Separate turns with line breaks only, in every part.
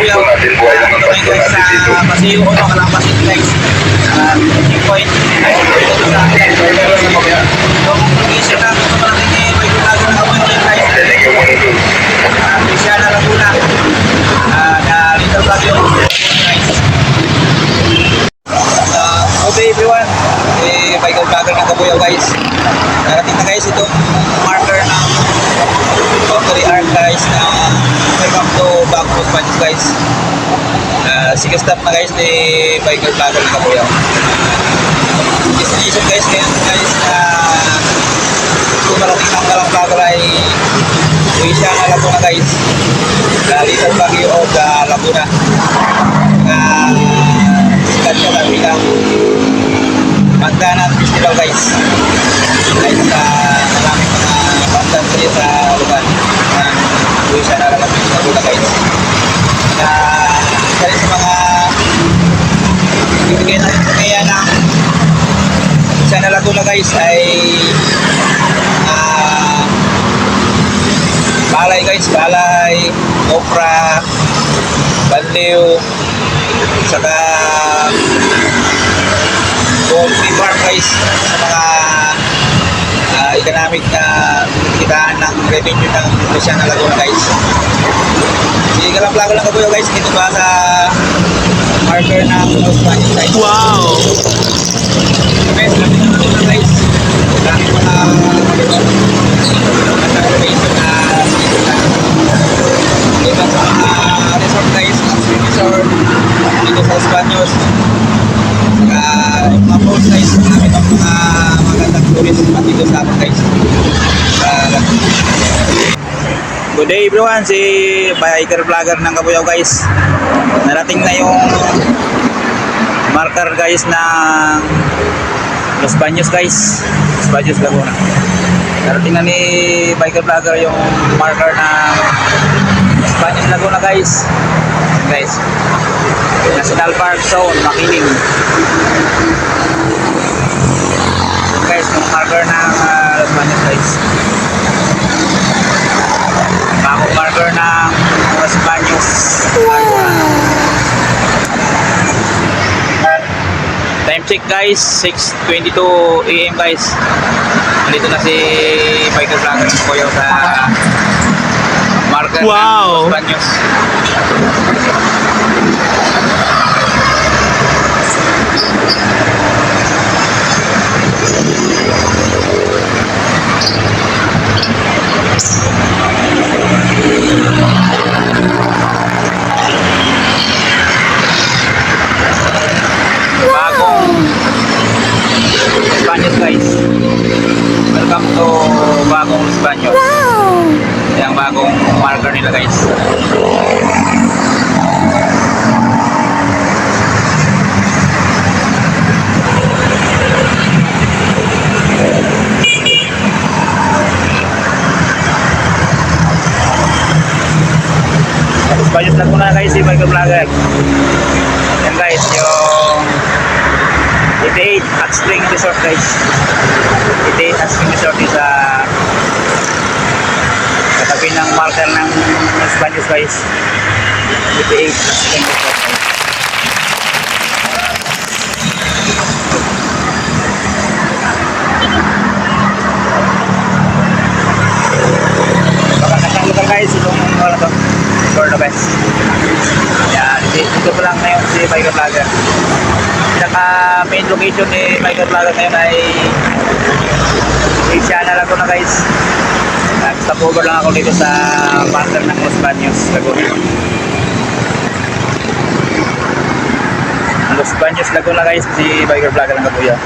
Kabuyaw. Ito tayo guys sa Paseo Uno, Kalampasin guys. Checkpoint. Yung location natin ito pala natin may gulago na Kabuyaw guys. Luciana Laguna. Na Little Baguio guys. Okay everyone, Michael Vlogger ng Kabuyaw guys. Narating na guys itong marker ng Boundary Arc guys na welcome to Bagos Baños guys. Sige stop na guys ni Michael Vlogger ng Kabuyaw. Destination guys ngayon guys na kung marating ng Kalang Vlogger ay Luciana Laguna guys. Little Baguio o Laguna. Sikat siya na bilang Pandanan Festival guys. Guys maraming mga pandan tayo sa lugar. Luciana Laguna guys. Isa rin sa mga bibigay natin kaya ng Luciana Laguna guys ay balay guys, balay, okra, banliw, saka poultry farm guys sa mga economic na kitaan ng revenue ng Luciana Laguna guys. Sige ka lang plago lang Kabuyaw guys, dito ba sa marker ng Los Baños guys.
Wow!
Guys, lapit na natin guys. Dami mga reservation na dito sa mga resort guys, luxury resort dito sa Los Baños. Yung mga post guys, marami pang mga magandang tourist dito sa atin guys. Good day everyone, si Biker Vlogger ng Kabuyaw guys. Narating na yung marker guys ng Los Baños guys, Los Baños Laguna. Narating na ni Biker Vlogger yung marker ng Los Baños Laguna guys. Guys, National Park Zone, Makiling. Guys, yung marker ng Los Baños guys. Bagong marker ng Los Baños. Time check guys, 6:22 AM guys. Nandito na si Biker Vlogger ng Kabuyaw sa marker ng Los Baños. Bagong Los Baños guys. Welcome to bagong Los Baños. Yang bagong marker nila guys. Los Baños Laguna guys, si Biker Vlogger. Yan guys, yung 88 Hot Spring Resort guys. 88 Hot Spring Resort is sa katabi ng marker ng Los Baños guys. 88 Hot Spring Resort guys. Pagkakasang lugar guys, itong wala to. For the best. Yan, dito pa lang ngayon si Biker Vlogger. Pinaka main location ni Biker Vlogger ngayon ay Luciana Laguna guys. Stop over lang ako dito sa marker ng Los Baños Laguna. Los Baños Laguna guys, si Biker Vlogger ng Kabuyaw.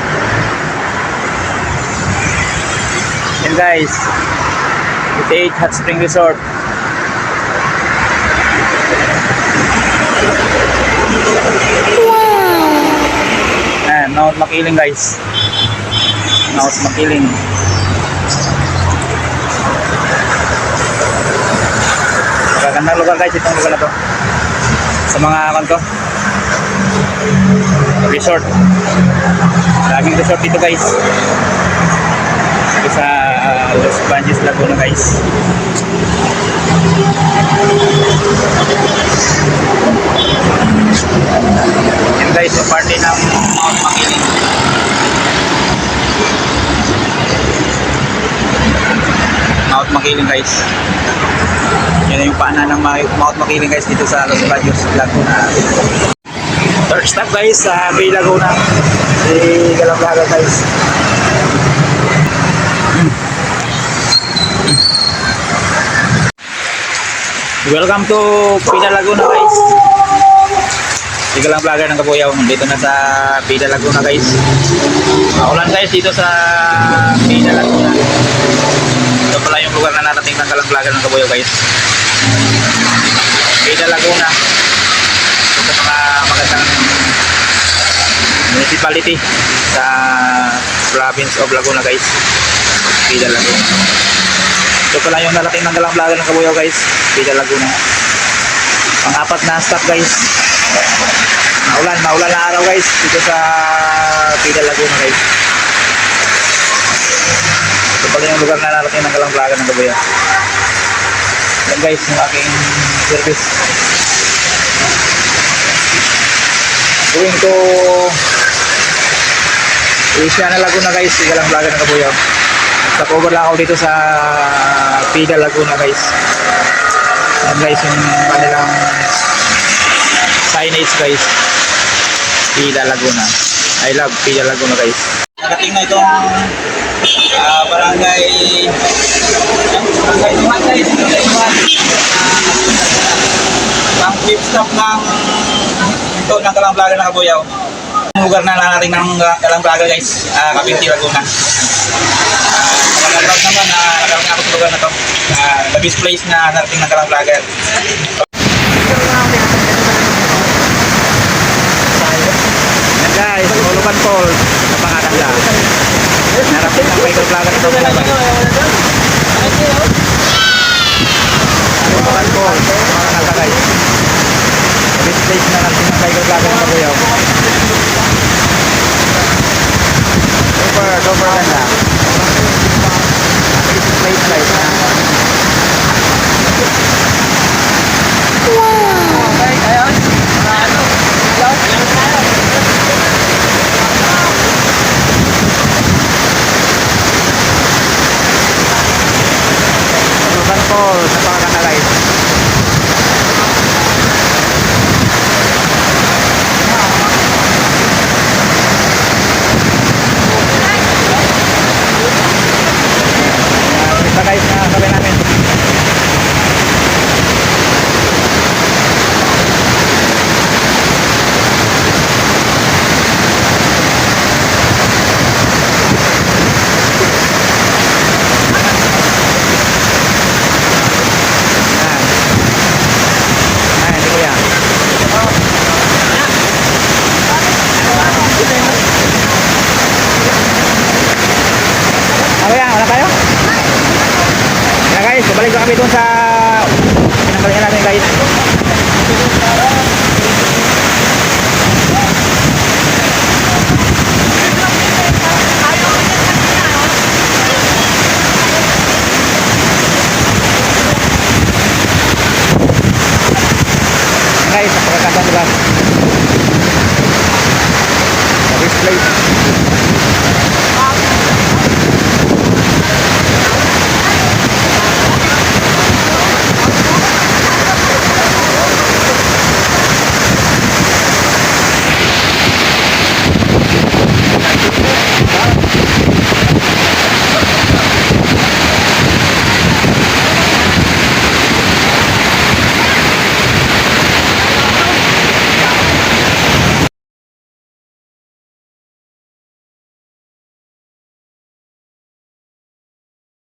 Yan guys, 88 Hot Spring Resort. Mount Makiling guys. Mount Makiling. Magagandang lugar guys itong lugar na to. Sa mga kanto. Resort. Daming resort dito guys. Dito sa Los Baños Laguna guys. parte ng Mount Makiling. Mount Makiling guys. Yan yung paanan ng Mount Makiling guys dito sa Los Baños, Laguna. Third stop guys sa Bay Laguna. Si Galaplaga guys. Welcome to Pida Laguna guys. Sige lang vlogger ng Kabuyaw. Dito na sa Pida Laguna guys. Maulan guys dito sa Pida Laguna. Ito pala yung lugar na narating ng kalang vlogger ng Kabuyaw guys. Pida Laguna. Ito sa mga magandang municipality sa province of Laguna guys. Pida Laguna. Ito pala yung narating ng kalang vlogger ng Kabuyaw guys. Pida Laguna. Pang-apat na stop guys. Maulan na araw guys dito sa Pida Laguna guys. Ito pala yung lugar na narating ng kalang vlogger ng Kabuyaw. Yan guys yung aking service. Going to Luisiana Laguna guys, kalang vlogger ng Kabuyaw. Stop over lang ako dito sa Pida Laguna guys. Yan guys yung kanilang signage guys. Pida Laguna. I love Pida Laguna guys. Nakating na itong barangay Tuhan guys. Ang fifth stop ng ito ng kalang vlogger ng Kabuyaw. Ang lugar na narating ng kalang vlogger guys, Kapinti Laguna. Nakalang naman na narating ako sa lugar na to. The best place na narating ng kalang vlogger. Yan guys, Ulukan Falls sa Pangatangga. Narating ng Michael Vlogger ito. Ulukan Falls sa Pangatangga guys. The best place na narating ng Michael Vlogger ng Kabuyaw. Super ganda. The best place guys. Ulukan Falls sa Pangatangga guys. Ito guys na sabi namin. Wala kayo? Kaya guys, balik na kami dun sa pinanggalingan namin guys. Guys, napakagandang lugar. This place.